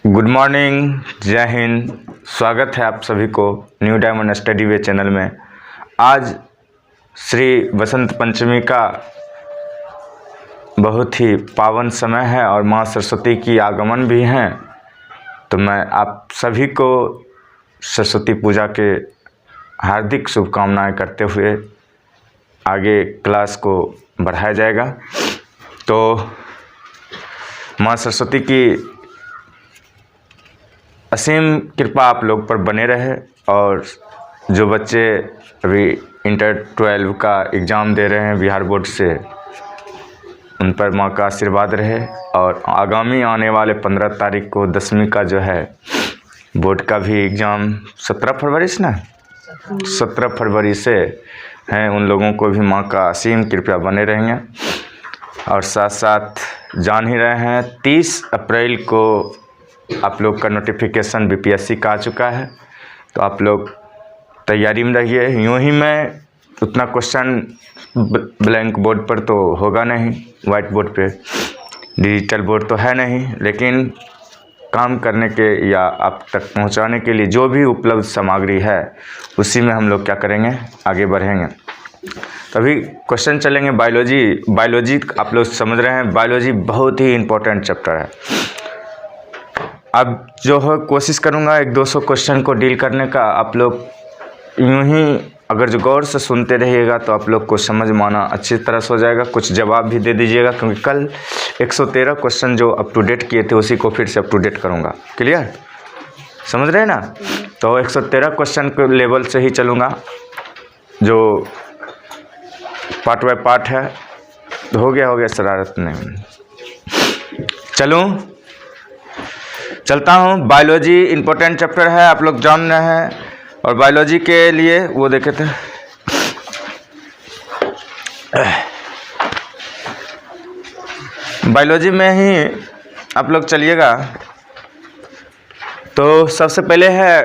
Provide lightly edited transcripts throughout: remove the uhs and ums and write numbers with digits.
Good morning, जय हिंद। स्वागत है आप सभी को न्यू डायमंड स्टडी वे चैनल में। आज श्री वसंत पंचमी का बहुत ही पावन समय है और माँ सरस्वती की आगमन भी हैं, तो मैं आप सभी को सरस्वती पूजा के हार्दिक शुभकामनाएं करते हुए आगे क्लास को बढ़ाया जाएगा। तो माँ सरस्वती की असीम कृपा आप लोग पर बने रहे और जो बच्चे अभी इंटर 12 का एग्ज़ाम दे रहे हैं बिहार बोर्ड से, उन पर माँ का आशीर्वाद रहे। और आगामी आने वाले 15 तारीख को 10वीं का जो है बोर्ड का भी एग्ज़ाम 17 फरवरी से ना 17 फरवरी से हैं, उन लोगों को भी माँ का असीम कृपा बने रहेंगे। और साथ साथ जान ही रहे हैं 30 अप्रैल को आप लोग का नोटिफिकेशन बीपीएससी का आ चुका है, तो आप लोग तैयारी में रहिए। यूँ ही मैं उतना क्वेश्चन ब्लैंक बोर्ड पर तो होगा नहीं, वाइट बोर्ड पे डिजिटल बोर्ड तो है नहीं, लेकिन काम करने के या आप तक पहुंचाने के लिए जो भी उपलब्ध सामग्री है उसी में हम लोग क्या करेंगे, आगे बढ़ेंगे। तभी क्वेश्चन चलेंगे बायोलॉजी आप लोग समझ रहे हैं, बायोलॉजी बहुत ही इम्पोर्टेंट चैप्टर है। अब जो है कोशिश करूँगा 100-200 क्वेश्चन को डील करने का। आप लोग यूँ ही अगर जो गौर से सुनते रहिएगा तो आप लोग को समझ में आना अच्छी तरह से हो जाएगा। कुछ जवाब भी दे दीजिएगा, क्योंकि कल 113 क्वेश्चन जो अप टू डेट किए थे उसी को फिर से अप टू डेट करूँगा। क्लियर, समझ रहे हैं ना? तो 113 क्वेश्चन के लेवल से ही चलूँगा, जो पार्ट बाय पार्ट है। हो गया शरारत नहीं, चलता हूँ। बायोलॉजी इम्पोर्टेंट चैप्टर है, आप लोग जान रहे हैं। और बायोलॉजी के लिए वो देखे थे बायोलॉजी में ही आप लोग चलिएगा। तो सबसे पहले है,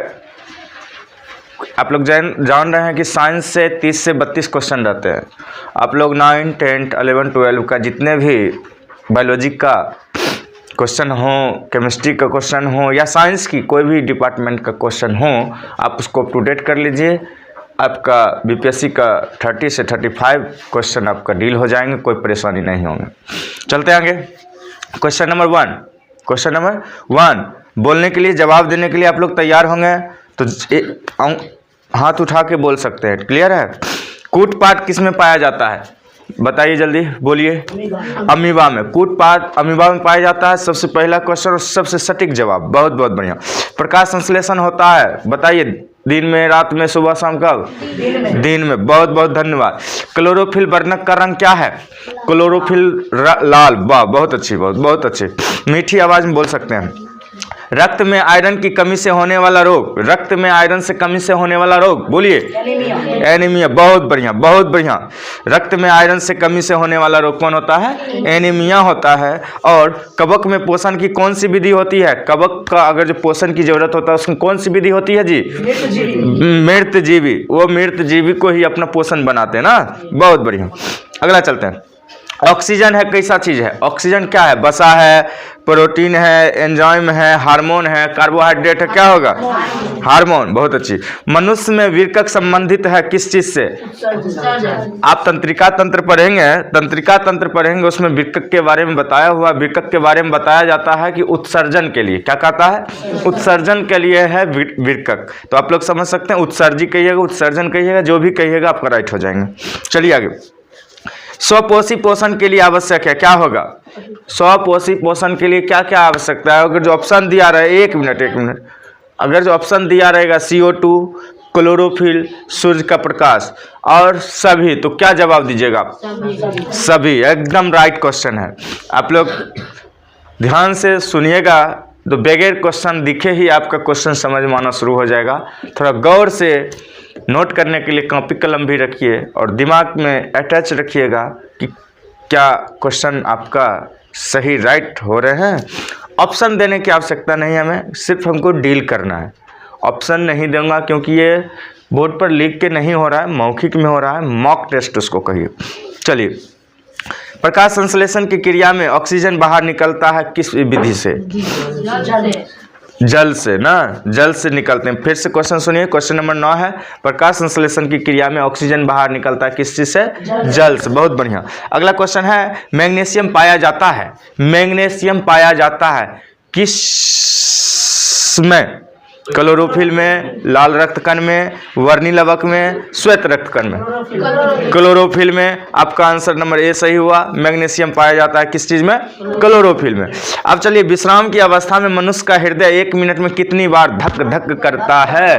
आप लोग जान रहे हैं कि साइंस से 30 से 32 क्वेश्चन रहते हैं। आप लोग 9, 10, 11, 12 का जितने भी बायोलॉजी का क्वेश्चन हो, केमिस्ट्री का क्वेश्चन हो या साइंस की कोई भी डिपार्टमेंट का क्वेश्चन हो, आप उसको अप टू डेट कर लीजिए। आपका बीपीएससी का 30 से 35 क्वेश्चन आपका डील हो जाएंगे, कोई परेशानी नहीं होंगे। चलते आगे। क्वेश्चन नंबर 1 बोलने के लिए, जवाब देने के लिए आप लोग तैयार होंगे तो हाथ उठा के बोल सकते हैं। क्लियर है? कूट पार्ट किस में पाया जाता है, बताइए जल्दी बोलिए। अमीबा में। कूट पार्ट अमीबा में पाया जाता है। सबसे पहला क्वेश्चन और सबसे सटीक जवाब। बहुत बढ़िया। प्रकाश संश्लेषण होता है, बताइए, दिन में, रात में, सुबह शाम, कब? दिन में। बहुत धन्यवाद। क्लोरोफिल वर्णक का रंग क्या है? क्लोरोफिल लाल। वाह, बहुत अच्छी, बहुत अच्छी। मीठी आवाज में बोल सकते हैं। रक्त में आयरन की कमी से होने वाला रोग, रक्त में आयरन से कमी से होने वाला रोग, बोलिए। एनीमिया। बहुत बढ़िया। रक्त में आयरन से कमी से होने वाला रोग कौन होता है? एनीमिया होता है। और कवक में पोषण की कौन सी विधि होती है? कवक का अगर जो पोषण की जरूरत होता है उसमें कौन सी विधि होती है जी? मृतजीवी। वो मृतजीवी को ही अपना पोषण बनाते हैं ना। बहुत बढ़िया। अगला चलते हैं। ऑक्सीजन है, कैसा चीज है? ऑक्सीजन क्या है? वसा है, प्रोटीन है, एंजाइम है, हार्मोन है, कार्बोहाइड्रेट है, क्या होगा? हार्मोन। बहुत अच्छी। मनुष्य में विरकक संबंधित है किस चीज से? आप तंत्रिका तंत्र पढ़ेंगे, उसमें विरकक के बारे में बताया हुआ। विरकक के बारे में बताया जाता है कि उत्सर्जन के लिए, क्या कहता है? उत्सर्जन के लिए है विरकक। तो आप लोग समझ सकते हैं, उत्सर्जी कहिएगा, उत्सर्जन कहिएगा, जो भी कहिएगा आपका राइट हो जाएंगे। चलिए आगे। स्वपोषी पोषण के लिए आवश्यक है, क्या होगा? स्वपोषी पोषण के लिए क्या क्या आवश्यकता है? अगर जो ऑप्शन दिया रहे, एक मिनट, अगर जो ऑप्शन दिया रहेगा CO2, क्लोरोफिल, सूर्य का प्रकाश और सभी, तो क्या जवाब दीजिएगा? सभी। एकदम राइट क्वेश्चन है। आप लोग ध्यान से सुनिएगा, तो बगैर क्वेश्चन दिखे ही आपका क्वेश्चन समझ में आना शुरू हो जाएगा। थोड़ा गौर से नोट करने के लिए कॉपी कलम भी रखिए और दिमाग में अटैच रखिएगा कि क्या क्वेश्चन आपका सही राइट हो रहे हैं। ऑप्शन देने की आवश्यकता नहीं है, हमें सिर्फ हमको डील करना है। ऑप्शन नहीं दूंगा क्योंकि ये बोर्ड पर लिख के नहीं हो रहा है, मौखिक में हो रहा है, मॉक टेस्ट उसको कहिए। चलिए, प्रकाश संश्लेषण की क्रिया में ऑक्सीजन बाहर निकलता है किस विधि से? जल से ना, जल से निकलते हैं। फिर से क्वेश्चन सुनिए, क्वेश्चन नंबर 9 है, प्रकाश संश्लेषण की क्रिया में ऑक्सीजन बाहर निकलता है किस चीज से? जल से। बहुत बढ़िया। अगला क्वेश्चन है, मैग्नीशियम पाया जाता है, मैग्नीशियम पाया जाता है किस में? क्लोरोफिल में, लाल रक्त कण में, वर्णी लवक में, श्वेत रक्त कण में? क्लोरोफिल में। आपका आंसर नंबर ए सही हुआ। मैग्नीशियम पाया जाता है किस चीज में? क्लोरोफिल में। अब चलिए, विश्राम की अवस्था में मनुष्य का हृदय 1 मिनट में कितनी बार धक धक करता है?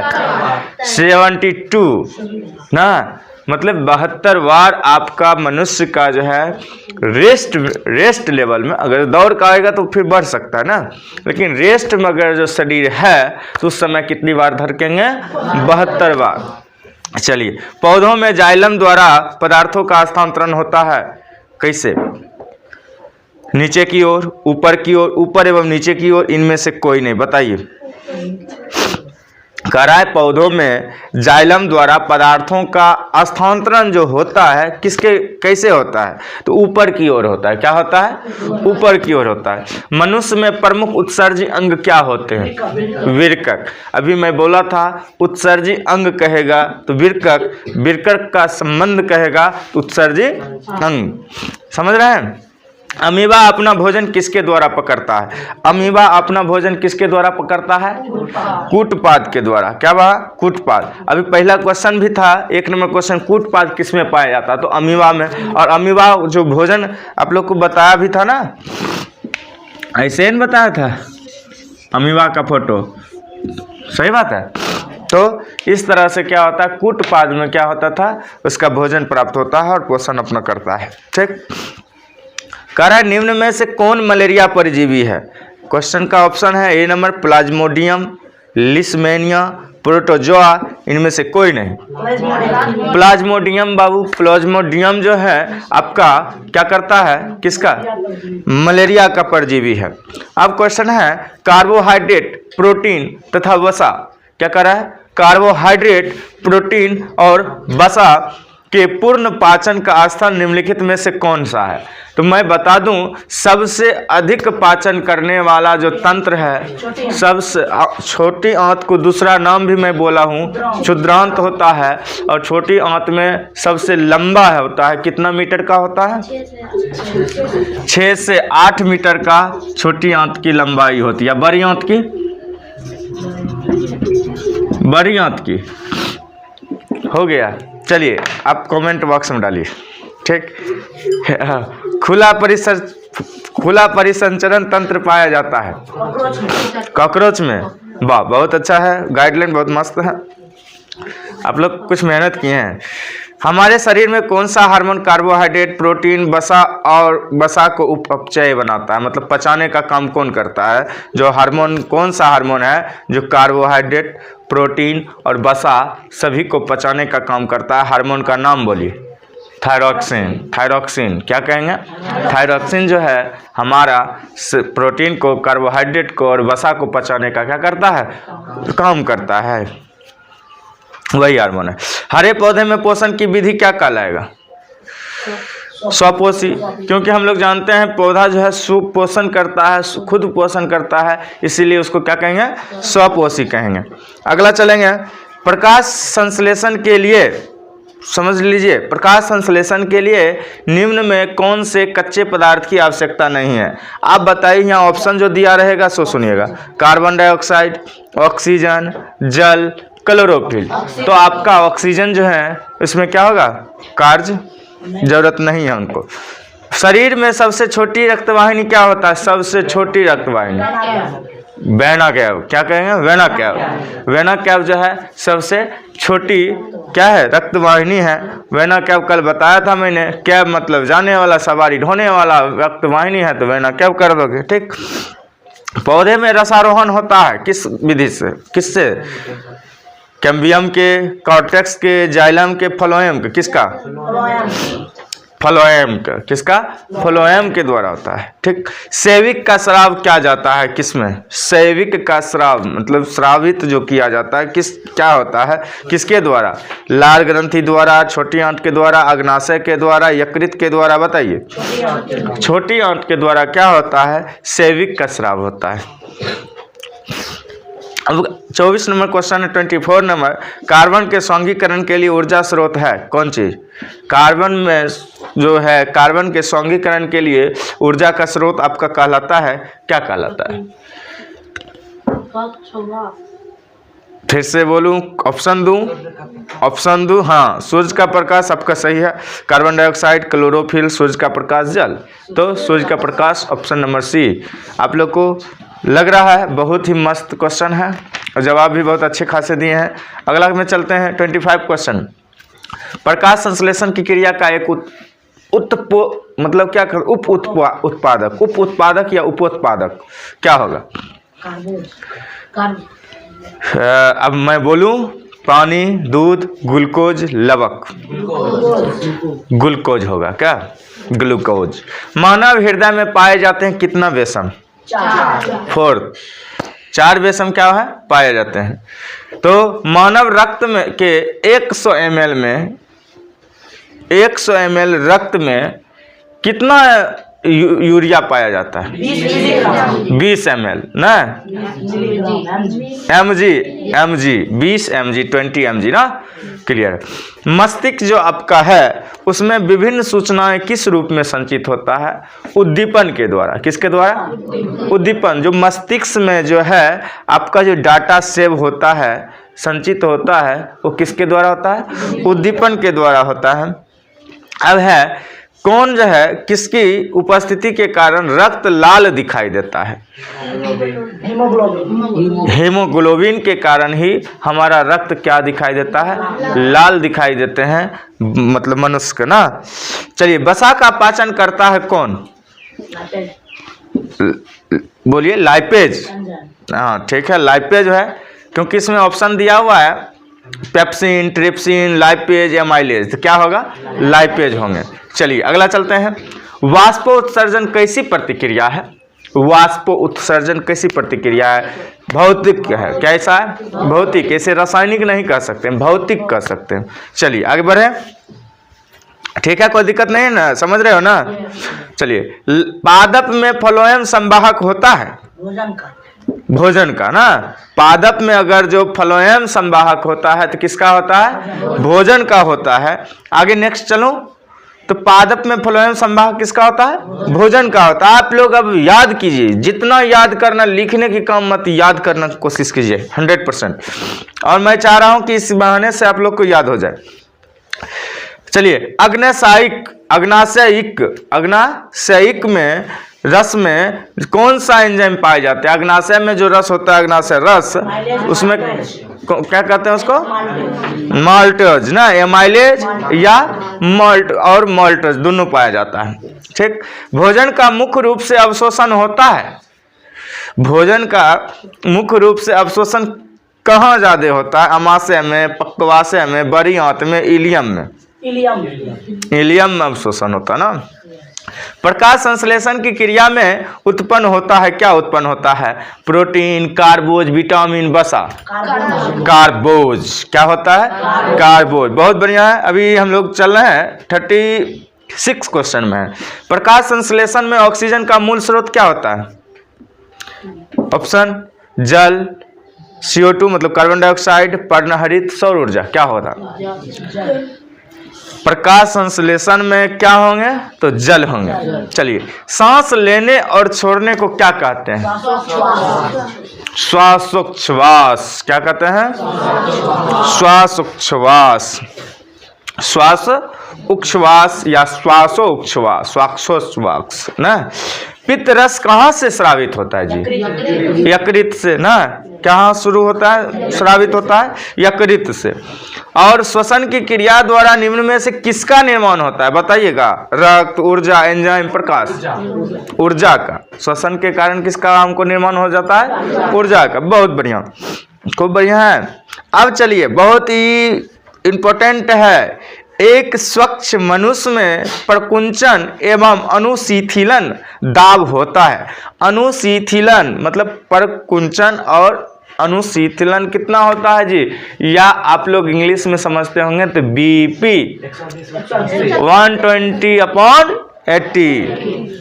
72 ना, मतलब 72 बार आपका मनुष्य का जो है रेस्ट लेवल में, अगर दौड़ का आएगा तो फिर बढ़ सकता है ना, लेकिन रेस्ट में अगर जो शरीर है तो उस समय कितनी बार धड़केंगे? 72 बार। चलिए, पौधों में जाइलम द्वारा पदार्थों का हस्तांतरण होता है कैसे? नीचे की ओर, ऊपर की ओर, ऊपर एवं नीचे की ओर, इनमें से कोई नहीं, बताइए। कह रहा है पौधों में जाइलम द्वारा पदार्थों का स्थानांतरण जो होता है किसके कैसे होता है? तो ऊपर की ओर होता है। क्या होता है? ऊपर की ओर होता है। मनुष्य में प्रमुख उत्सर्जी अंग क्या होते हैं? विरकक। अभी मैं बोला था उत्सर्जी अंग कहेगा तो विरकक, विरकक का संबंध कहेगा तो उत्सर्जी अंग। समझ रहे हैं? अमीबा अपना भोजन किसके द्वारा पकड़ता है? अमीबा अपना भोजन किसके द्वारा पकड़ता है? कूटपाद के द्वारा। क्या बा? कूटपाद। अभी पहला क्वेश्चन भी था, 1 नंबर क्वेश्चन, कूटपाद किसमें पाया जाता है? तो अमीबा में। और अमीबा जो भोजन आप लोग को बताया भी था ना, ऐसे ही बताया था अमीबा का फोटो, सही बात है। तो इस तरह से क्या होता है, कूटपाद में क्या होता था, उसका भोजन प्राप्त होता है और पोषण अपना करता है। ठीक। कह रहा है निम्न में से कौन मलेरिया परजीवी है? क्वेश्चन का ऑप्शन है ए नंबर प्लाज्मोडियम, लिशमेनिया, प्रोटोजोआ, इनमें से कोई नहीं। प्लाज्मोडियम बाबू, प्लाज्मोडियम जो है आपका क्या करता है? किसका? मलेरिया का परजीवी है। अब क्वेश्चन है कार्बोहाइड्रेट, प्रोटीन तथा वसा, क्या कर रहा है? कार्बोहाइड्रेट, प्रोटीन और वसा के पूर्ण पाचन का स्थान निम्नलिखित में से कौन सा है? तो मैं बता दूं, सबसे अधिक पाचन करने वाला जो तंत्र है, सबसे छोटी आंत को दूसरा नाम भी मैं बोला हूं, क्षुद्रांत होता है। और छोटी आंत में सबसे लंबा होता है, कितना मीटर का होता है? 6 से 8 मीटर का छोटी आंत की लंबाई होती है। बड़ी आंत की, बड़ी आंत की हो गया। चलिए आप कमेंट बॉक्स में डालिए। ठीक। खुला परिसंचरण तंत्र पाया जाता है कॉकरोच में। वाह, बहुत अच्छा है, गाइडलाइन बहुत मस्त है, आप लोग कुछ मेहनत किए हैं। हमारे शरीर में कौन सा हार्मोन कार्बोहाइड्रेट, प्रोटीन, वसा और वसा को उपचय बनाता है? मतलब पचाने का काम कौन करता है? जो हार्मोन, कौन सा हार्मोन है जो कार्बोहाइड्रेट, प्रोटीन और वसा सभी को पचाने का काम करता है? हार्मोन का नाम बोलिए। थायरॉक्सिन। थायरॉक्सिन क्या कहेंगे? थायरॉक्सिन जो है हमारा प्रोटीन को, कार्बोहाइड्रेट को और वसा को पचाने का क्या करता है? काम करता है, वही हार्मोन है। हरे पौधे में पोषण की विधि क्या कहलाएगा? स्वपोषी। क्योंकि हम लोग जानते हैं पौधा जो है सुपोषण करता है, खुद पोषण करता है, इसीलिए उसको क्या कहेंगे? स्वपोषी कहेंगे। अगला चलेंगे, प्रकाश संश्लेषण के लिए, समझ लीजिए, प्रकाश संश्लेषण के लिए निम्न में कौन से कच्चे पदार्थ की आवश्यकता नहीं है? आप बताइए, यहाँ ऑप्शन जो दिया रहेगा सो सुनिएगा। कार्बन डाइऑक्साइड, ऑक्सीजन, जल, क्लोरोफिल। तो आपका ऑक्सीजन जो है इसमें क्या होगा? कार्य जरूरत नहीं है उनको। शरीर में सबसे छोटी रक्तवाहिनी क्या होता है? सबसे छोटी रक्तवाहिनी वेना कैव। क्या कहेंगे? वेना कैव। वेना कैव जो है सबसे छोटी क्या है? रक्तवाहिनी है। वेना कैव कल बताया था मैंने, कैव मतलब जाने वाला, सवारी ढोने वाला, रक्तवाहिनी है तो वेना कैव कर दोगे। ठीक। पौधे में रसारोहण होता है किस विधि से? किससे? कैम्बियम के, कॉर्टेक्स के, जाइलम के, फ्लोएम के। किसका? फ्लोएम का। किसका? फ्लोएम के द्वारा होता है। ठीक। सेविक का स्राव क्या जाता है किसमें? सेविक का स्राव मतलब स्रावित जो किया जाता है किस, क्या होता है, किसके द्वारा? लाल ग्रंथि द्वारा, छोटी आंत के द्वारा, अग्नाशय के द्वारा, यकृत के द्वारा? बताइए। छोटी आंत के द्वारा क्या होता है? सेविक का स्राव होता है। अब 24 नंबर क्वेश्चन है। 24 नंबर, कार्बन के सौंगीकरण के लिए ऊर्जा स्रोत है कौन चीज? कार्बन में जो है, कार्बन के सौंगीकरण के लिए ऊर्जा का स्रोत आपका कहलाता है, क्या कहलाता है? फिर से बोलूं, ऑप्शन दूं? ऑप्शन दूं? हाँ, सूर्य का प्रकाश आपका सही है। कार्बन डाइऑक्साइड, क्लोरोफिल, सूर्य का प्रकाश, जल। तो सूर्य का प्रकाश, ऑप्शन नंबर सी। आप लोग को लग रहा है बहुत ही मस्त क्वेश्चन है और जवाब भी बहुत अच्छे खासे दिए हैं। अगला में चलते हैं 25 क्वेश्चन। प्रकाश संश्लेषण की क्रिया का एक मतलब क्या उप उत्पादक या उप उत्पादक क्या होगा? अब मैं बोलूं, पानी, दूध, ग्लूकोज, लवक? ग्लूकोज होगा क्या? ग्लूकोज। मानव हृदय में पाए जाते हैं कितना वेसम? 4 वेसम क्या है? पाए जाते हैं। तो मानव रक्त में के 100 ml में 100 ml रक्त में कितना यूरिया पाया जाता है? 20 ml ना, mg 20 mg 20 mg ना, क्लियर। मस्तिष्क जो आपका है उसमें विभिन्न सूचनाएं किस रूप में संचित होता है? उद्दीपन के द्वारा। किसके द्वारा? उद्दीपन। जो मस्तिष्क में जो है आपका जो डाटा सेव होता है, संचित होता है, वो किसके द्वारा होता है? उद्दीपन के द्वारा होता है। अब है कौन जो है, किसकी उपस्थिति के कारण रक्त लाल दिखाई देता है? हीमोग्लोबिन के कारण ही हमारा रक्त क्या दिखाई देता है? लाल दिखाई देते हैं, मतलब मनुष्य का ना। चलिए, वसा का पाचन करता है कौन? बोलिए, लाइपेज। हाँ ठीक है, लाइपेज है, क्योंकि इसमें ऑप्शन दिया हुआ है पेप्सिन, ट्रिप्सिन, लाइपेज, एमाइलेज। तो क्या होगा? लाइपेज होंगे। चलिए अगला चलते हैं। वाष्पोत्सर्जन कैसी प्रतिक्रिया है? वाष्पोत्सर्जन कैसी प्रतिक्रिया है? भौतिक है। कैसा है? भौतिक। ऐसे रासायनिक नहीं कह सकते, भौतिक कह सकते हैं। चलिए आगे बढ़े, ठीक है, कोई दिक्कत नहीं है ना, समझ रहे हो ना? चलिए, पादप में फ्लोएम संवाहक होता है भोजन का ना। पादप में अगर जो फ्लोएम संवाहक होता है तो किसका होता है? भोजन का होता है। आगे नेक्स्ट चलो, तो पादप में फ्लोएम संवाहक किसका होता है? भोजन का होता है। आप लोग अब याद कीजिए, जितना याद करना, लिखने की काम मत, याद करना की कोशिश कीजिए 100%। और मैं चाह रहा हूं कि इस बहाने से आप लोग को याद हो जाए। चलिए, अग्नाशयिक में रस में कौन सा एंजाइम पाए जाते हैं? अग्नाशय में जो रस होता है, अग्नाशय रस, उसमें क्या कहते हैं उसको? माल्टोज ना, एमाइलेज या माल्ट और माल्टोज दोनों पाया जाता है। ठीक। भोजन का मुख्य रूप से अवशोषण होता है। भोजन का मुख्य रूप से अवशोषण कहाँ ज्यादा होता है? अमाशय में, पक्वाशय में, बड़ी आंत में, इलियम में? इलियम में अवशोषण होता है ना। प्रकाश संश्लेषण की क्रिया में उत्पन्न होता है, क्या उत्पन्न होता है? प्रोटीन, कार्बोज, विटामिन, वसा। कार्बोज। क्या होता है? कार्बोज। बहुत बढ़िया है। अभी हम लोग चल रहे हैं 36 क्वेश्चन में। प्रकाश संश्लेषण में ऑक्सीजन का मूल स्रोत क्या होता है? ऑप्शन, जल, CO2 मतलब कार्बन डाइऑक्साइड, पर्णहरित, सौर ऊर्जा। क्या होता है? प्रकाश संश्लेषण में क्या होंगे? तो जल होंगे। चलिए, सांस लेने और छोड़ने को क्या कहते हैं? श्वासोच्छ्वास। क्या कहते हैं? श्वासोच्छ्वास। श्वास उच्छ्वास या श्वासोच्छ्वास, श्वासोच्छ्वास ना। पित्त रस कहाँ से स्रावित होता है जी? यकृत से ना। कहाँ शुरू होता है? स्रावित होता है यकृत से। और श्वसन की क्रिया द्वारा निम्न में से किसका निर्माण होता है? बताइएगा। रक्त, ऊर्जा, एंजाइम, प्रकाश? ऊर्जा का। श्वसन के कारण किसका हमको निर्माण हो जाता है? ऊर्जा का। बहुत बढ़िया, खूब बढ़िया है। अब चलिए, बहुत ही इंपॉर्टेंट है, एक स्वच्छ मनुष्य में प्रकुंचन एवं अनुशीथिलन दाब होता है। अनुशीथिलन मतलब प्रकुंचन और अनुशीथिलन कितना होता है जी? या आप लोग इंग्लिश में समझते होंगे तो BP 120/100 80,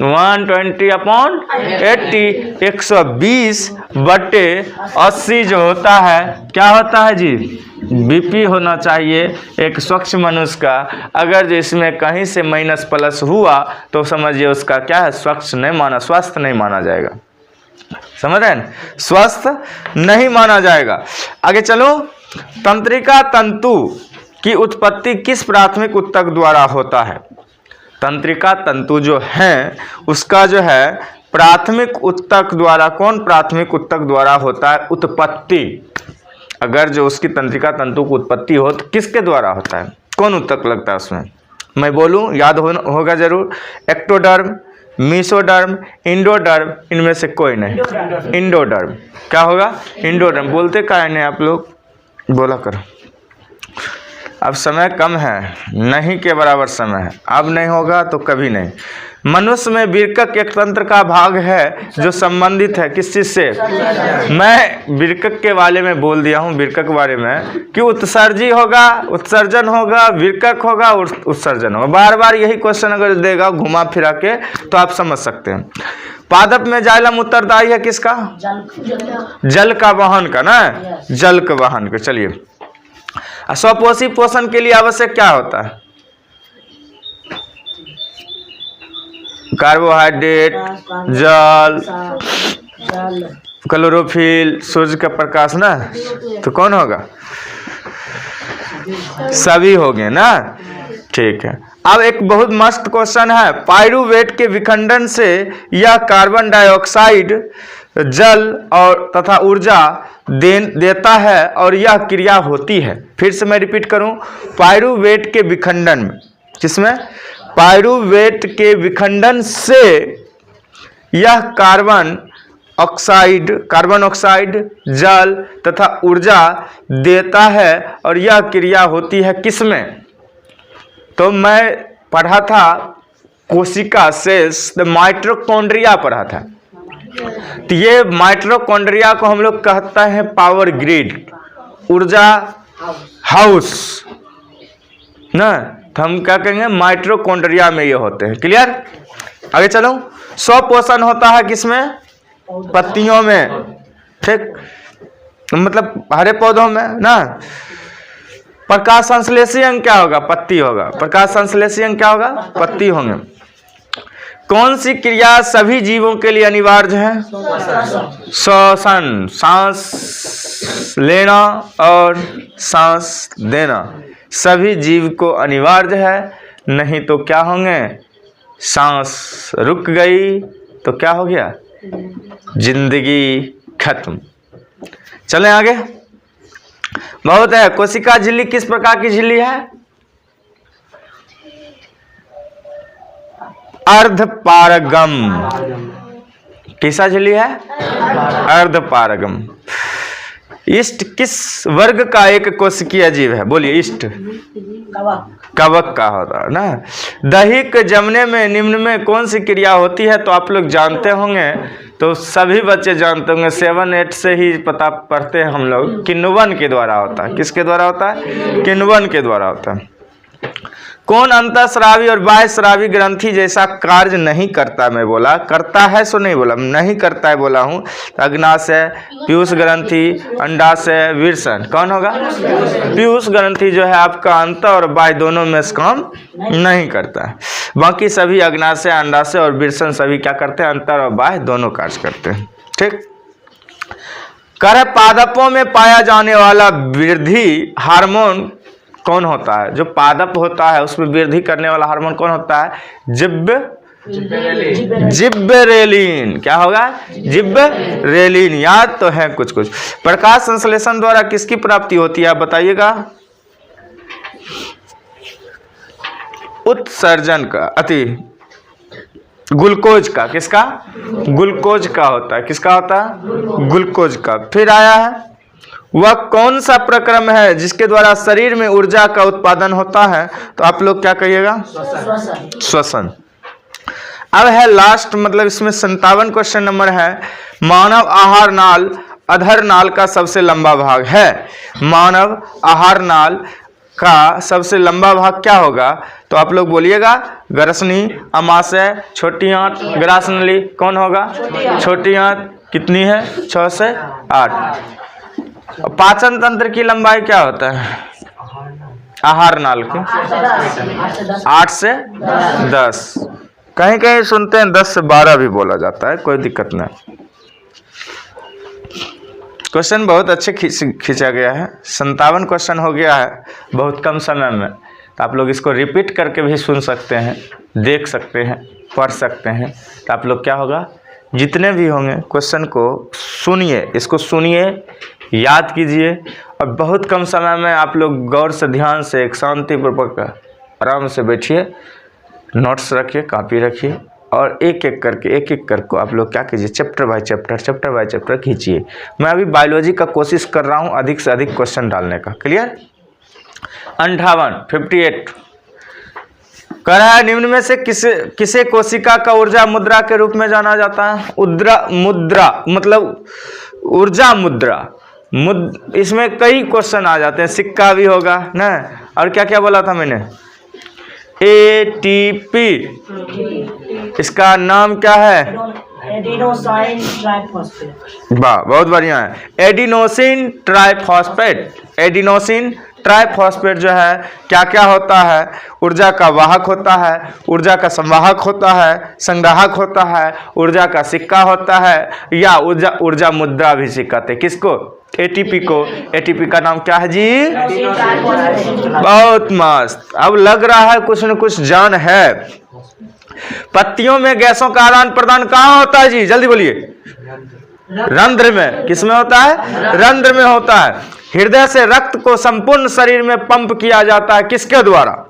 120/80, 120/80 जो होता है क्या होता है जी, बीपी होना चाहिए एक स्वच्छ मनुष्य का। अगर जो इसमें कहीं से माइनस प्लस हुआ तो समझिए उसका क्या है, स्वस्थ नहीं माना जाएगा। समझ रहे हैं, स्वस्थ नहीं माना जाएगा। आगे चलो, तंत्रिका तंतु की उत्पत्ति किस प्राथमिक ऊतक द्वारा होता है? तंत्रिका तंतु जो है उसका जो है प्राथमिक ऊतक द्वारा, कौन प्राथमिक ऊतक द्वारा होता है उत्पत्ति? अगर जो उसकी तंत्रिका तंतु की उत्पत्ति हो तो किसके द्वारा होता है, कौन ऊतक लगता है उसमें? मैं बोलूं, याद होगा जरूर, एक्टोडर्म, मीसोडर्म, इंडोडर्म, इनमें से कोई नहीं। इंडोडर्म। क्या होगा? इंडोडर्म। बोलते क्या है आप लोग, बोला करो। अब समय कम है, नहीं के बराबर समय है, अब नहीं होगा तो कभी नहीं। मनुष्य में विरकक एक तंत्र का भाग है जो संबंधित है किस चीज से? मैं विरकक के बारे में बोल दिया हूँ, विरकक के बारे में कि उत्सर्जी होगा, उत्सर्जन होगा, विरकक होगा, उत्सर्जन होगा। बार बार यही क्वेश्चन अगर देगा घुमा फिरा के तो आप समझ सकते हैं। पादप में जाइलम उत्तरदायी है किसका? जल का वहन का ना, जल का वहन का। चलिए, स्वपोषी पोषण के लिए आवश्यक क्या होता है? कार्बोहाइड्रेट, जल, क्लोरोफिल, सूर्य का प्रकाश ना, तो कौन होगा? सभी हो गए ना, ठीक है। अब एक बहुत मस्त क्वेश्चन है, पाइरूवेट के विखंडन से यह कार्बन डाइऑक्साइड, जल और तथा ऊर्जा देता है और यह क्रिया होती है। फिर से मैं रिपीट करूं, पाइरूवेट के विखंडन में, किसमें? पाइरूवेट के विखंडन से यह कार्बन ऑक्साइड, जल तथा ऊर्जा देता है और यह क्रिया होती है किसमें? तो मैं पढ़ा था कोशिका सेल्स, माइटोकॉन्ड्रिया पढ़ा था। तो ये माइटोकॉन्ड्रिया को हम लोग कहते हैं पावर ग्रिड, ऊर्जा हाउस ना, तो हम क्या कहेंगे? माइटोकॉन्ड्रिया में ये होते हैं। क्लियर? आगे चलो, स्वपोषण होता है किसमें? पत्तियों में, ठीक, मतलब हरे पौधों में ना। प्रकाश संश्लेषी अंग क्या होगा? पत्ती होगा। प्रकाश संश्लेषी अंग क्या होगा? पत्ती होंगे। कौन सी क्रिया सभी जीवों के लिए अनिवार्य है? श्वसन, सांस लेना और सांस देना सभी जीव को अनिवार्य है, नहीं तो क्या होंगे? सांस रुक गई तो क्या हो गया? जिंदगी खत्म। चलें आगे, बहुत है। कोशिका झिल्ली किस प्रकार की झिल्ली है? अर्धपारगम। कैसा झिल्ली है? अर्धपारगम। इष्ट किस वर्ग का एक कोशिकीय जीव है? बोलिए। इष्ट कवक का होता है ना। दैहिक जमने में निम्न में कौन सी क्रिया होती है? तो आप लोग जानते होंगे, तो सभी बच्चे जानते होंगे, 7-8 से ही पता पढ़ते हैं हम लोग। किण्वन के द्वारा होता है। किसके द्वारा होता है? किण्वन के द्वारा होता है। कौन अंतःस्रावी और बाह्यस्रावी ग्रंथि जैसा कार्य नहीं करता? मैं बोला करता है, सो नहीं बोला, नहीं करता है बोला हूँ। अग्नाशय, पीयूष ग्रंथि, अंडाशय, विरसन, कौन होगा? पीयूष ग्रंथि जो है आपका अंत और बाह्य दोनों में काम नहीं करता है। बाकी सभी अग्नाशय, अंडाशय और विरसन सभी क्या करते हैं? अंतर और बाह्य दोनों कार्य करते हैं। ठीक। कर पादपों में पाया जाने वाला वृद्धि हार्मोन कौन होता है? जो पादप होता है उसमें वृद्धि करने वाला हार्मोन कौन होता है? जिब्बेरेलिन। क्या होगा? जिब्बेरेलिन। याद तो है कुछ कुछ। प्रकाश संश्लेषण द्वारा किसकी प्राप्ति होती है आप बताइएगा? उत्सर्जन का, अति ग्लूकोज का। किसका? ग्लूकोज का होता है। किसका होता है? ग्लूकोज का। फिर आया है, वह कौन सा प्रक्रम है जिसके द्वारा शरीर में ऊर्जा का उत्पादन होता है? तो आप लोग क्या कहिएगा? श्वसन। अब है लास्ट, मतलब इसमें 57 क्वेश्चन नंबर है। मानव आहार नाल अधर नाल का सबसे लंबा भाग है। मानव आहार नाल का सबसे लंबा भाग क्या होगा? तो आप लोग बोलिएगा ग्रसनी, अमाशय, छोटी आंत, ग्रासनली। कौन होगा? छोटी आंत। कितनी है? 6 से 8। पाचन तंत्र की लंबाई क्या होता है? आहार नाल की 8 से 10। कहीं कहीं सुनते हैं 10 से 12 भी बोला जाता है, कोई दिक्कत नहीं। क्वेश्चन बहुत अच्छे खींचा गया है, 57 क्वेश्चन हो गया है बहुत कम समय में। तो आप लोग इसको रिपीट करके भी सुन सकते हैं, देख सकते हैं, पढ़ सकते हैं। तो आप लोग क्या होगा, जितने भी होंगे क्वेश्चन को सुनिए, इसको सुनिए, याद कीजिए, और बहुत कम समय में आप लोग गौर से, ध्यान से, एक शांतिपूर्वक आराम से बैठिए, नोट्स रखिए, कॉपी रखिए, और एक एक करके आप लोग क्या कीजिए, चैप्टर बाय चैप्टर खींचिए। मैं अभी बायोलॉजी का कोशिश कर रहा हूँ अधिक से अधिक क्वेश्चन डालने का। क्लियर? 58 कह रहा है, निम्न में से किसे कोशिका का ऊर्जा मुद्रा के रूप में जाना जाता है? मुद्रा मतलब ऊर्जा मुद्रा। इसमें कई क्वेश्चन आ जाते हैं, सिक्का भी होगा ना, और क्या क्या बोला था मैंने? ATP, इसका नाम क्या है? Adenosine triphosphate. वाह, बहुत बढ़िया है। Adenosine triphosphate. एडिनोसिन ट्राइफॉस्फेट जो है क्या क्या होता है? ऊर्जा का वाहक होता है, ऊर्जा का संवाहक होता है, संग्राहक होता है, ऊर्जा का सिक्का होता है, या ऊर्जा मुद्रा भी सिखाते। किसको? ATP को। ATP का नाम क्या है जी? बहुत मस्त। अब लग रहा है कुछ न कुछ जान है। पत्तियों में गैसों का आदान प्रदान कहाँ होता है जी? जल्दी बोलिए। रंध्र में। किसमें होता है? रंध्र में होता है। हृदय से रक्त को संपूर्ण शरीर में पंप किया जाता है, किसके द्वारा?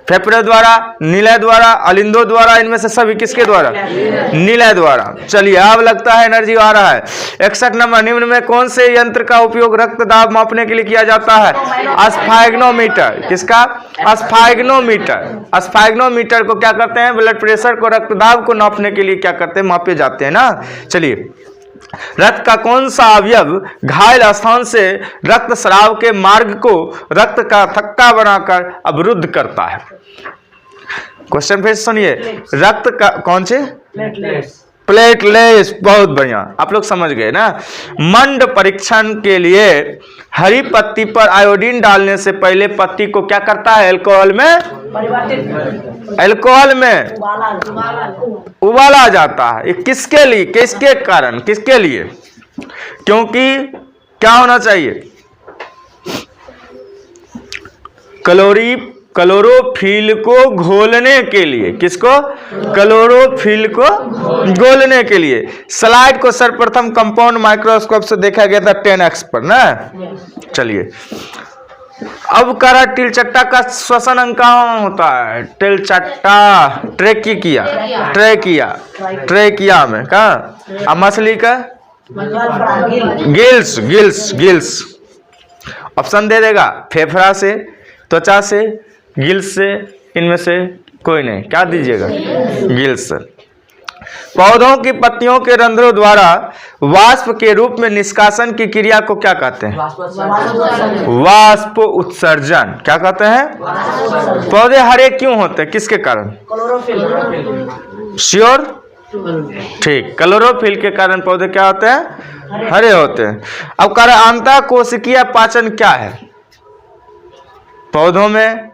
फेफड़े द्वारा, निलय द्वारा, अलिंदो द्वारा, इनमें से सभी किसके द्वारा? निलय द्वारा। चलिए, अब लगता है एनर्जी आ रहा है। 61 नंबर, निम्न में कौन से यंत्र का उपयोग रक्त दाब मापने के लिए किया जाता है? स्फैग्नोमीटर। किसका? स्फैग्नोमीटर। स्फैग्नोमीटर को क्या करते हैं? ब्लड प्रेशर को, रक्त दाब को नापने के लिए क्या करते हैं? मापे जाते हैं ना। चलिए, रक्त का कौन सा अवयव घायल स्थान से रक्त स्राव के मार्ग को रक्त का थक्का बनाकर अवरुद्ध करता है? क्वेश्चन फिर सुनिए। रक्त का कौन से? प्लेटलेट्स। बहुत बढ़िया, आप लोग समझ गए ना। मंड परीक्षण के लिए हरी पत्ती पर आयोडीन डालने से पहले पत्ती को क्या करता है? अल्कोहल में उबाला जाता है। ये किसके लिए? किसके कारण? किसके लिए? क्योंकि क्या होना चाहिए? क्लोरोफिल को घोलने के लिए। किसको? क्लोरोफिल को घोलने के लिए। स्लाइड को सर्वप्रथम कंपाउंड माइक्रोस्कोप से देखा गया था 10x पर ना। चलिए, अब करा तिलचट्टा का श्वसन अंग कहाँ होता है? तिलचट्टा ट्रेकिया में। कहाँ? मछली का गिल्स। ऑप्शन दे देगा, फेफड़ा से, त्वचा से, गिल्स से, इनमें से कोई नहीं। क्या दीजिएगा? गिल्स। पौधों की पत्तियों के रंध्रों द्वारा वाष्प के रूप में निष्कासन की क्रिया को क्या कहते हैं? वाष्प उत्सर्जन। क्या कहते हैं? पौधे हरे क्यों होते हैं? किसके कारण? श्योर? ठीक, क्लोरोफिल के कारण पौधे क्या होते हैं? हरे होते हैं। अब कह रहे अंतःकोशिकीय पाचन क्या है? पौधों में,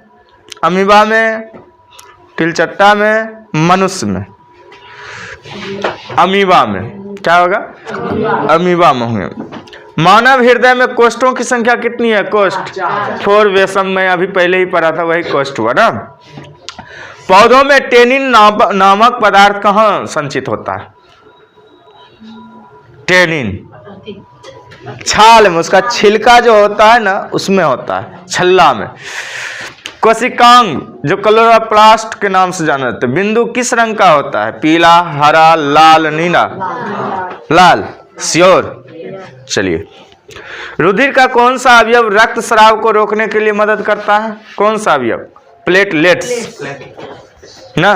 अमीबा में, तिलचट्टा में, मनुष्य में। अमीबा में क्या होगा? अमीबा में होंगे। मानव हृदय में कोष्ठों की संख्या कितनी है? कोष्ठ 4 वेसम में अभी पहले ही पढ़ा था, वही कोष्ठ हुआ ना। पौधों में टेनिन नामक पदार्थ कहाँ संचित होता है? टेनिन छाल में, उसका छिलका जो होता है ना, उसमें होता है, छल्ला में। कोशिकांग जो क्लोरोप्लास्ट के नाम से जाना जाता है, बिंदु किस रंग का होता है? पीला, हरा, लाल, नीला? लाल। श्योर? चलिए, रुधिर का कौन सा अवयव रक्त स्राव को रोकने के लिए मदद करता है? कौन सा अवयव? प्लेटलेट्स ना।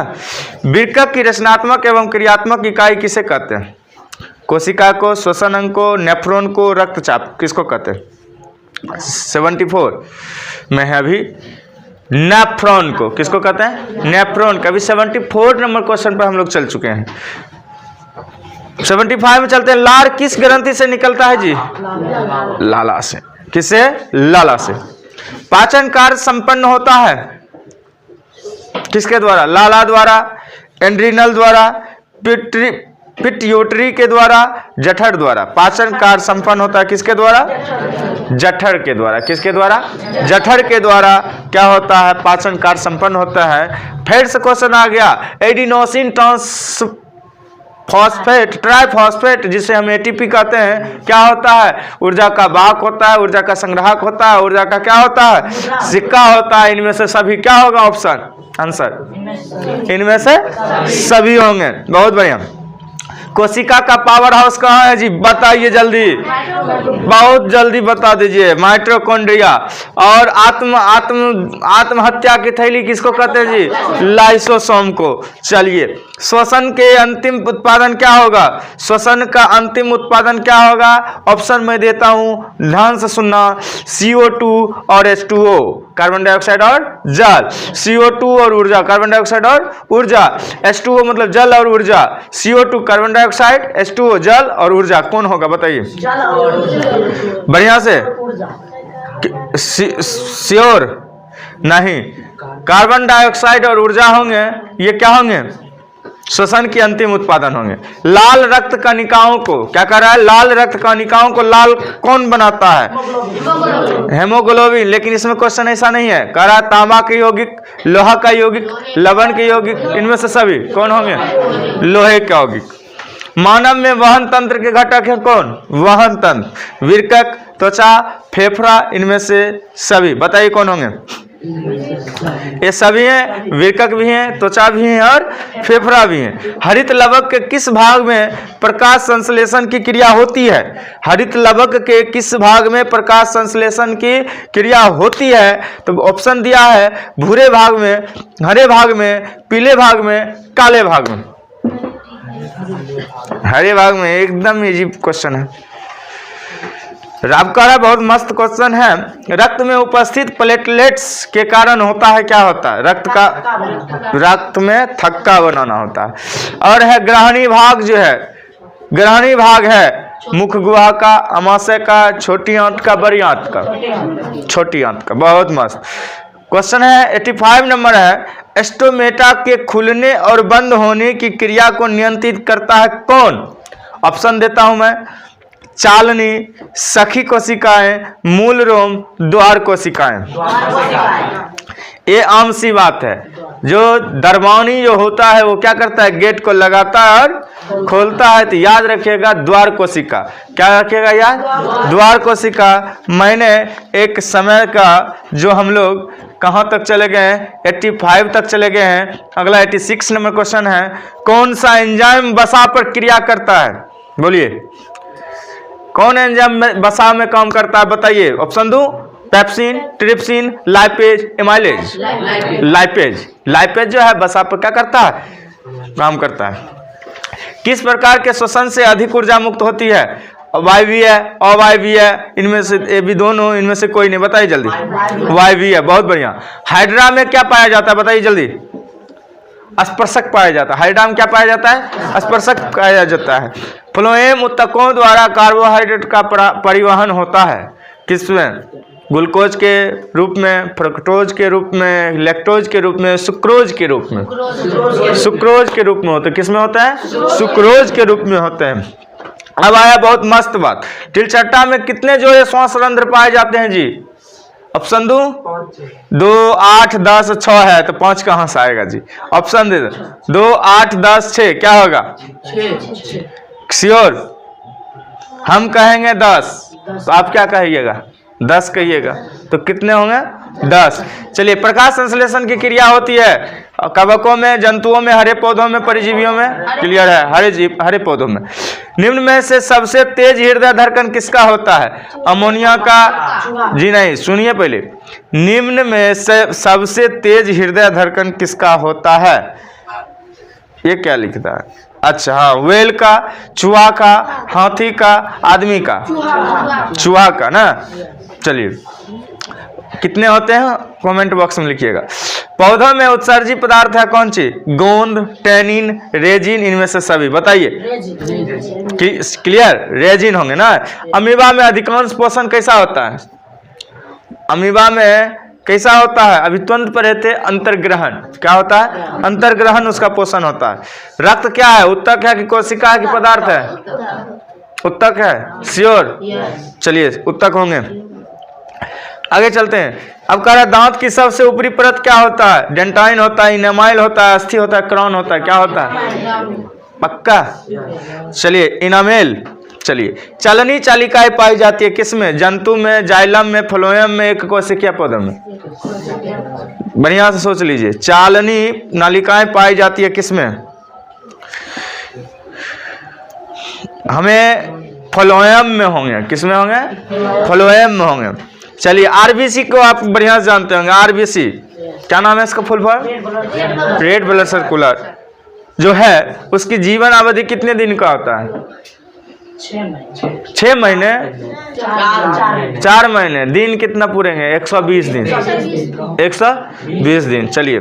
वृक्क की रचनात्मक एवं क्रियात्मक इकाई किसे कहते हैं? कोशिका को, श्वसन अंग को, नेफ्रॉन को, रक्तचाप किसको कहते हैं? 74 में है अभी नेफ्रॉन को, किसको कहते हैं? नेफ्रॉन का। अभी 74 नंबर क्वेश्चन पर हम लोग चल चुके हैं। 75 में चलते हैं। लार किस ग्रंथि से निकलता है जी? लाला से। किससे? लाला से। पाचन कार्य संपन्न होता है किसके द्वारा? लाला द्वारा, एड्रिनल द्वारा, पिट्यूटरी के द्वारा, जठर द्वारा। पाचन कार्य संपन्न होता है किसके द्वारा? जठर के द्वारा। किसके द्वारा? जठर के द्वारा क्या होता है? पाचन कार्य संपन्न होता है। फिर से क्वेश्चन आ गया, एडिनोसिन ट्राइफॉस्फेट, जिसे हम एटीपी कहते हैं, क्या होता है? ऊर्जा का वाहक होता है, ऊर्जा का संग्राहक होता है, ऊर्जा का क्या होता है? सिक्का होता है। इनमें से सभी क्या होगा? ऑप्शन आंसर इनमें से सभी होंगे। बहुत बढ़िया। कोशिका का पावर हाउस कहाँ है जी? बताइए जल्दी, बहुत जल्दी बता दीजिए। माइटोकॉन्ड्रिया। और आत्महत्या की थैली किसको कहते हैं जी? लाइसोसोम को। चलिए, श्वसन के अंतिम उत्पादन क्या होगा? श्वसन का अंतिम उत्पादन क्या होगा? ऑप्शन में देता हूं, ध्यान से सुनना। CO2 और H2O, कार्बन डाइऑक्साइड और जल। CO2 और ऊर्जा, कार्बन डाइऑक्साइड और ऊर्जा। H2O मतलब जल और ऊर्जा। CO2 कार्बन डाइऑक्साइड, H2O जल और ऊर्जा। कौन होगा बताइए बढ़िया से? श्योर नहीं, कार्बन डाइऑक्साइड और ऊर्जा होंगे। ये क्या होंगे? श्वसन के अंतिम उत्पादन होंगे। लाल रक्त कणिकाओं को क्या कर रहा है? लाल रक्त कणिकाओं को लाल कौन बनाता है? हेमोग्लोबिन। लेकिन इसमें क्वेश्चन ऐसा नहीं है। कह रहा है तांबा के यौगिक, लोहा का यौगिक, लवण के यौगिक। इनमें से सभी कौन होंगे? लोहे के यौगिक। मानव में वहन तंत्र के घटक है कौन? वहन तंत्र, विरकक, त्वचा, फेफड़ा। इनमें से सभी बताइए कौन होंगे? ये सभी हैं, विरकक भी हैं, त्वचा भी है और फेफड़ा भी है। हरित लवक के किस भाग में प्रकाश संश्लेषण की क्रिया होती है? हरित लवक के किस भाग में प्रकाश संश्लेषण की क्रिया होती है? तो ऑप्शन दिया है, भूरे भाग में, हरे भाग में, पीले भाग में, काले भाग में। हरे भाग में। एकदम इजी क्वेश्चन है। राबकारा बहुत मस्त क्वेश्चन है। रक्त में उपस्थित प्लेटलेट्स के कारण होता है क्या होता है? रक्त में थक्का बनाना होता है। और है ग्रहणी भाग, जो है ग्रहणी भाग है मुख गुहा का, अमाशय का, छोटी आंत का, बड़ी आंत का। छोटी आंत का। बहुत मस्त क्वेश्चन है। 85 नंबर है, स्टोमेटा के खुलने और बंद होने की क्रिया को नियंत्रित करता है कौन? ऑप्शन देता हूं मैं, चालनी, सखी कोशिकाएं, मूल रोम, द्वार कोशिकाएं। ये आम सी बात है। जो दरबानी जो होता है वो क्या करता है? गेट को लगाता है और खोलता है। तो याद रखिएगा द्वार कोशिका। क्या रखिएगा याद? द्वार कोशिका। मैंने एक समय का जो हम लोग कहाँ तक चले गए हैं? 85 तक चले गए हैं। अगला 86 नंबर क्वेश्चन है, कौन सा एंजाइम वसा पर क्रिया करता है? बोलिए, कौन एंजाइम वसा में काम करता है? बताइए। ऑप्शन दूं? Pepsin, trypsin, lipase, amylase. Lipase. Lipase जो है वसा पर क्या करता है? काम करता है। किस प्रकार के श्वसन से अधिक ऊर्जा मुक्त होती है? वायवीय, अवायवीय, इनमें से ये भी दोनों, इनमें से कोई नहीं। बताइए जल्दी। वायवीय। बहुत बढ़िया। हाइड्रा में क्या पाया जाता है? बताइए जल्दी। स्पर्शक पाया जाता है। हाइड्रा में क्या पाया जाता है? स्पर्शक पाया जाता है। फ्लोएम ऊतकों द्वारा कार्बोहाइड्रेट का परिवहन होता है किसमें? ग्लूकोज के रूप में, फ्रक्टोज के रूप में, लैक्टोज के रूप में, सुक्रोज के रूप में। सुक्रोज के रूप में होता है। किसमें होता है? सुक्रोज के रूप में होते हैं। अब आया बहुत मस्त बात, तिलचट्टा में कितने जोड़े श्वास रंध्र पाए जाते हैं जी? ऑप्शन दूं? 2, 8, 10, 6 है तो 5 कहां से आएगा जी? ऑप्शन दे दो। 2, 8, 10, 6 क्या होगा? श्योर? हम कहेंगे 10, तो आप क्या कहिएगा? 10 कहिएगा। तो कितने होंगे? 10। चलिए, प्रकाश संश्लेषण की क्रिया होती है कवकों में, जंतुओं में, हरे पौधों में, परजीवियों में। क्लियर है? हरे पौधों में। निम्न में से सबसे तेज हृदय धड़कन किसका होता है? अमोनिया का? जी नहीं, सुनिए पहले। निम्न में से सबसे तेज हृदय धड़कन किसका होता है? ये क्या लिखता है? अच्छा हाँ, व्हेल का, चूहा का, हाथी का, आदमी का? चूहा का ना। चलिए कितने होते हैं कमेंट बॉक्स में लिखिएगा। पौधों में उत्सर्जी पदार्थ है कौन सी? गोंद, टैनिन, रेजिन, इनमें से सभी बताइए। क्लियर, रेजिन होंगे ना। अमीबा में अधिकांश पोषण कैसा होता है? अमीबा में कैसा होता है? अभी तुरंत पढ़े थे अंतर्ग्रहण। क्या होता है? अंतर्ग्रहण उसका पोषण होता है। रक्त क्या है? उत्तक है कि कोशिका है कि पदार्थ है? उत्तक है। श्योर? चलिए उत्तक होंगे। आगे चलते हैं। अब कह रहा है दांत की सबसे ऊपरी परत क्या होता है? डेंटाइन होता है, इनेमाइल होता है, अस्थि होता है, क्राउन होता है? क्या होता है? पक्का? चलिए इनामेल। चलिए चलनी चालिकाएं पाई जाती है किसमें? जंतु में, जाइलम में, फ्लोएम में, एक कोशिकीय पौधे में? बढ़िया से सोच लीजिए। चालनी नालिकाएं पाई जाती है किसमें? हमें फ्लोएम में होंगे। किसमें होंगे? फ्लोएम में होंगे। चलिए आरबीसी को आप बढ़िया से जानते होंगे। आरबीसी क्या नाम है इसका full form? Red blood circular जो है उसकी जीवन अवधि कितने दिन का होता है? 6 महीने। 4 महीने। दिन कितना पूरेंगे? 120 दिन। 120 दिन। चलिए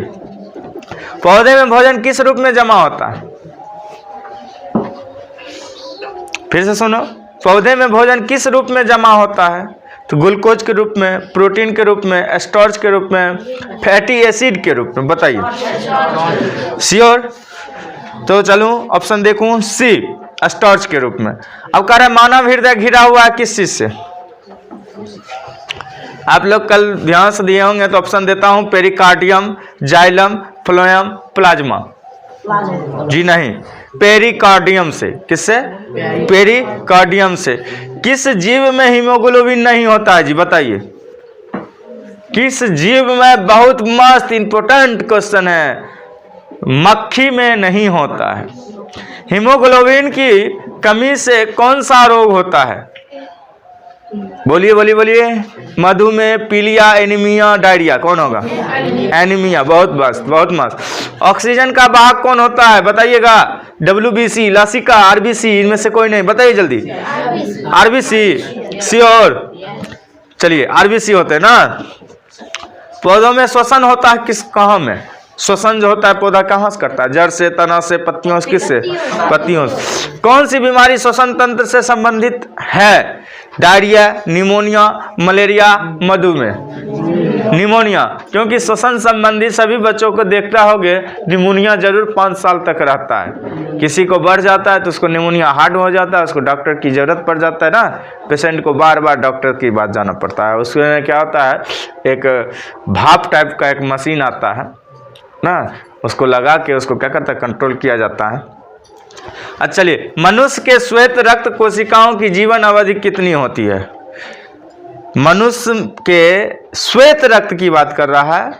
पौधे में भोजन किस रूप में जमा होता है? फिर से सुनो, पौधे में भोजन किस रूप में जमा होता है? तो ग्लूकोज के रूप में, प्रोटीन के रूप में, स्टार्च के रूप में, फैटी एसिड के रूप में? बताइए। श्योर? तो चलूं ऑप्शन देखूं सी, स्टार्च के रूप में। अब कह रहा है मानव हृदय घिरा हुआ है किस चीज से? आप लोग कल ध्यान से दिए होंगे तो ऑप्शन देता हूं पेरिकार्डियम, जाइलम, फ्लोएम, प्लाज्मा। जी नहीं, पेरिकार्डियम से। किससे? पेरिकार्डियम से। किस जीव में हीमोग्लोबिन नहीं होता है जी? बताइए किस जीव में? बहुत मस्त इंपोर्टेंट क्वेश्चन है। मक्खी में नहीं होता है। हीमोग्लोबिन की कमी से कौन सा रोग होता है? बोलिए बोलिए बोलिए। मधुमेह, पीलिया, एनीमिया, डायरिया। कौन होगा? एनीमिया। बहुत मस्त, बहुत मस्त। ऑक्सीजन का वाहक कौन होता है? बताइएगा। डब्ल्यूबीसी, लसिका, आरबीसी, इनमें से कोई नहीं? बताइए जल्दी। आरबीसी। श्योर? चलिए आरबीसी होते हैं ना। पौधों में श्वसन होता है किस, कहाँ में? श्वसन जो होता है पौधा कहाँ से करता है? जड़ से, तना से, पत्तियों से? किससे? पत्तियों से। कौन सी बीमारी श्वसन तंत्र से संबंधित है? डायरिया, निमोनिया, मलेरिया, मधुमेह? निमोनिया, क्योंकि श्वसन संबंधी सभी बच्चों को देखता होगे निमोनिया जरूर 5 साल तक रहता है। किसी को बढ़ जाता है तो उसको निमोनिया हार्ड हो जाता है, उसको डॉक्टर की जरूरत पड़ जाता है ना। पेशेंट को बार बार डॉक्टर की बात जाना पड़ता है। उसमें क्या होता है, एक भाप टाइप का एक मशीन आता है ना, उसको लगा के उसको क्या करता है, कंट्रोल किया जाता है। अच्छा चलिए, मनुष्य के श्वेत रक्त कोशिकाओं की जीवन अवधि कितनी होती है? मनुष्य के श्वेत रक्त की बात कर रहा है,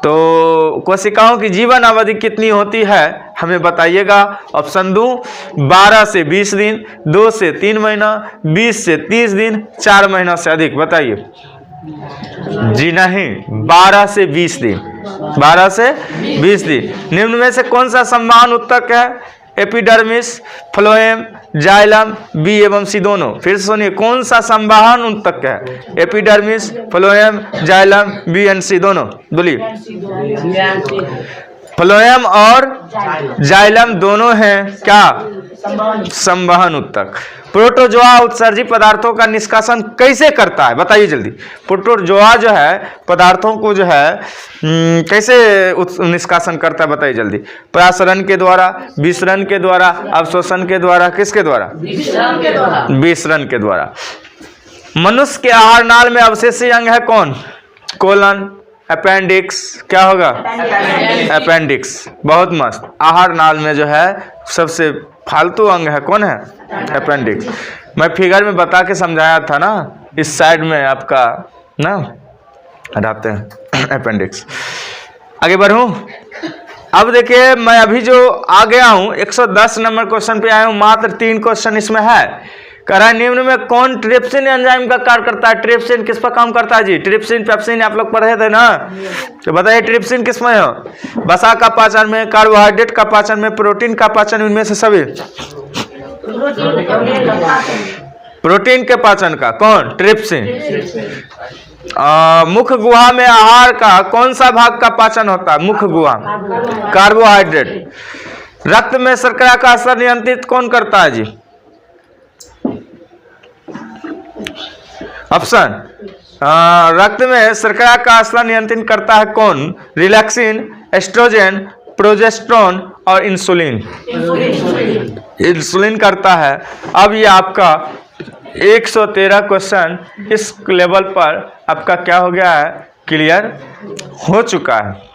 तो कोशिकाओं की जीवन अवधि कितनी होती है हमें बताइएगा। ऑप्शन दूं 12 से 20 दिन, 2 से 3 महीना, 20 से 30 दिन, 4 महीना से अधिक? बताइए। जी नहीं, 12 से 20 दिन। 12 से 20 दिन। निम्न में से कौन सा संवहन उत्तक है? एपिडर्मिस, फ्लोएम, जाइलम, बी एवं सी दोनों? फिर से सुनिए, कौन सा संवहन उत्तक है? Epidermis, phloem, xylem, B and C दोनों? बोलिए। फ्लोएम और जाइलम दोनों हैं क्या? संवहन उत्तक। प्रोटोजोआ उत्सर्जित पदार्थों का निष्कासन कैसे करता है? बताइए जल्दी। प्रोटोजोआ जो है पदार्थों को जो है कैसे निष्कासन करता है? बताइए जल्दी। परासरण के द्वारा, विसरण के द्वारा, अवशोषण के द्वारा? किसके द्वारा? विसरण के द्वारा। मनुष्य के आहार नाल में अवशेषी अंग है कौन? Colon, appendix? क्या होगा? अपेंडिक्स। बहुत मस्त। आहार नाल में जो है सबसे फालतू अंग है कौन है? अपेंडिक्स। मैं फिगर में बता के समझाया था ना, इस साइड में आपका ना रहते हैं अपेंडिक्स। आगे बढ़ूं। अब देखिए, मैं अभी जो आ गया हूं 110 नंबर क्वेश्चन पे आया हूं। मात्र 3 क्वेश्चन इसमें है। कह रहा है निम्न में कौन ट्रिप्सिन एंजाइम का कार्य करता है? ट्रिप्सिन किस पर काम करता है जी? ट्रिप्सिन, पेप्सिन आप लोग पढ़े थे ना, तो बताइए ट्रिप्सिन किस में हो? वसा का पाचन में, कार्बोहाइड्रेट का पाचन में, प्रोटीन का पाचन, इनमें से सभी? प्रोटीन के पाचन का कौन? ट्रिप्सिन। मुख गुहा में आहार का कौन सा भाग का पाचन होता है? मुख गुहा, कार्बोहाइड्रेट। रक्त में शर्करा का स्तर नियंत्रित कौन करता है जी? ऑप्शन, रक्त में शर्करा का स्तर नियंत्रित करता है कौन? रिलैक्सिन, एस्ट्रोजन, प्रोजेस्टेरोन और इंसुलिन। इंसुलिन करता है। अब ये आपका 113 क्वेश्चन इस लेवल पर आपका क्या हो गया है? क्लियर हो चुका है।